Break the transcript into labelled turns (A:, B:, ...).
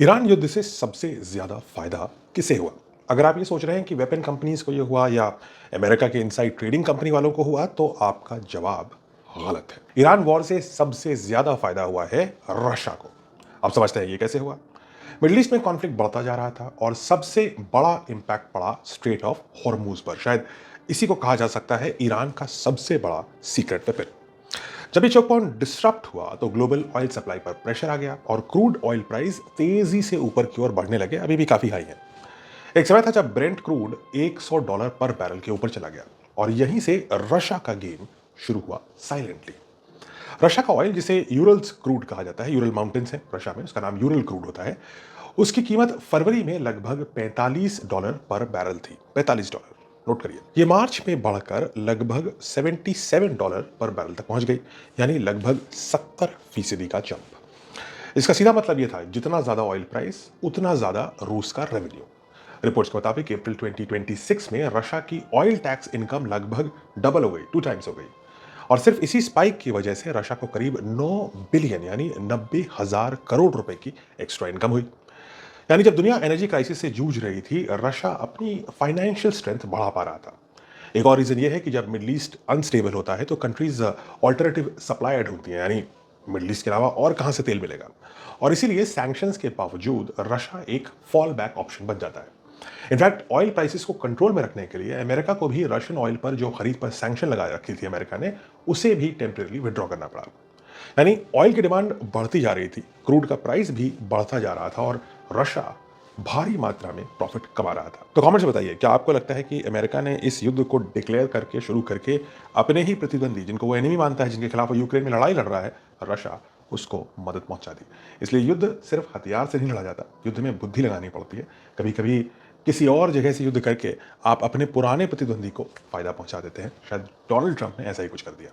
A: Iran युद्ध से सबसे ज्यादा फायदा किसे हुआ? अगर आप ये सोच रहे हैं कि वेपन कंपनीज को ये हुआ या अमेरिका के इनसाइड ट्रेडिंग कंपनी वालों को हुआ, तो आपका जवाब गलत है। ईरान वॉर से सबसे ज्यादा फायदा हुआ है रशिया को। आप समझते हैं ये कैसे हुआ? मिडिल ईस्ट में कॉन्फ्लिक्ट बढ़ता जा रहा था और सबसे बड़ा इंपैक्ट पड़ा स्ट्रेट ऑफ हॉर्मूज पर। शायद इसी को कहा जा सकता है ईरान का सबसे बड़ा सीक्रेट वेपन। जब ये चोक पॉइंट डिस्टरप्ट हुआ तो ग्लोबल ऑयल सप्लाई पर प्रेशर आ गया और क्रूड ऑयल प्राइस तेजी से ऊपर की ओर बढ़ने लगे। अभी भी काफी हाई है। एक समय था जब ब्रेंट क्रूड $100 पर बैरल के ऊपर चला गया और यहीं से रशिया का गेम शुरू हुआ साइलेंटली। रशिया का ऑयल, जिसे यूरल्स क्रूड कहा जाता है, यूरल माउंटेन्स है रशिया में, उसका नाम यूरल क्रूड होता है। उसकी कीमत फरवरी में लगभग $45 पर बैरल थी। $45, नोट करिए। ये मार्च में बढ़कर लगभग $77 पर बैरल तक पहुंच गई, यानी लगभग 70% का जंप। इसका सीधा मतलब यह था, जितना ज्यादा ऑयल प्राइस उतना ज्यादा रूस का रेवेन्यू। रिपोर्ट्स के मुताबिक अप्रैल 2026 में रशिया की ऑयल टैक्स इनकम लगभग डबल हो गई, 2 टाइम्स हो गई। और सिर्फ इसी स्पाइक की वजह से रशिया को करीब 9 बिलियन यानी 90,000 करोड़ रुपए की एक्स्ट्रा इनकम हुई। यानी जब दुनिया एनर्जी क्राइसिस से जूझ रही थी, रशिया अपनी फाइनेंशियल स्ट्रेंथ बढ़ा पा रहा था। एक और रीजन ये है कि जब मिडल ईस्ट अनस्टेबल होता है तो कंट्रीज ऑल्टरनेटिव सप्लाई ढूंढती हैं, यानी मिडल ईस्ट के अलावा और कहां से तेल मिलेगा। और इसीलिए सैंक्शंस के बावजूद रशिया एक फॉल बैक ऑप्शन बन जाता है। इनफैक्ट ऑयल प्राइसेस को कंट्रोल में रखने के लिए अमेरिका को भी रशियन ऑयल पर जो खरीद पर सैंक्शन लगा रखी थी अमेरिका ने, उसे भी टेम्परेरी विड्रॉ करना पड़ा। यानी ऑयल की डिमांड बढ़ती जा रही थी, क्रूड का प्राइस भी बढ़ता जा रहा था और रशिया भारी मात्रा में प्रॉफिट कमा रहा था। तो कमेंट्स में बताइए, क्या आपको लगता है कि अमेरिका ने इस युद्ध को डिक्लेयर करके शुरू करके अपने ही प्रतिद्वंदी, जिनको वो एनिमी मानता है, जिनके खिलाफ वो यूक्रेन में लड़ाई लड़ रहा है, रशिया, उसको मदद पहुंचा दी? इसलिए युद्ध सिर्फ हथियार से नहीं लड़ा जाता, युद्ध में बुद्धि लगानी पड़ती है। कभी कभी किसी और जगह से युद्ध करके आप अपने पुराने प्रतिद्वंदी को फायदा पहुंचा देते हैं। शायद डोनाल्ड ट्रंप ने ऐसा ही कुछ कर दिया।